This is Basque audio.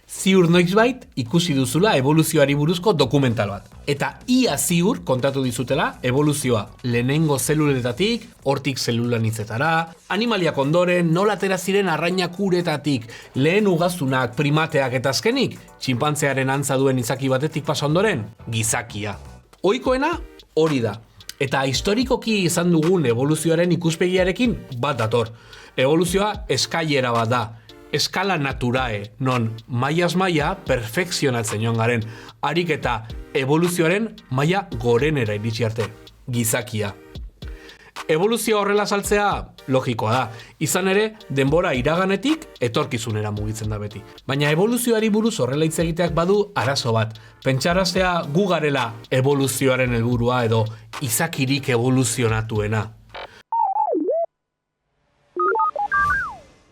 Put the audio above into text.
Ziur noizbait ikusi duzula evoluzioari buruzko dokumental bat. Eta ia ziur kontatu dizutela evoluzioa lehenengo zeluletatik, hortik zelulanitzetara, animaliak ondoren, nola atera ziren arrainak uretatik, lehen ugaztunak, primateak eta azkenik, txinpantzearen antza duen izaki batetik pasa ondoren, gizakia. Ohikoena hori da. Eta historikoki izan dugun evoluzioaren ikuspegiarekin bat dator. Evoluzioa eskailera bat da. Eskala naturae, non mailaz maila perfekzionatzen joan garen, harik eta evoluzioaren maila gorenera iritsi arte, gizakia. Evoluzioa horrela saltzea logikoa da, izan ere denbora iraganetik etorkizunera mugitzen da beti. Baina evoluzioari buruz horrela hitz egiteak badu arazo bat, pentsaraztea gu garela evoluzioaren helburua edo izakirik evoluzionatuena.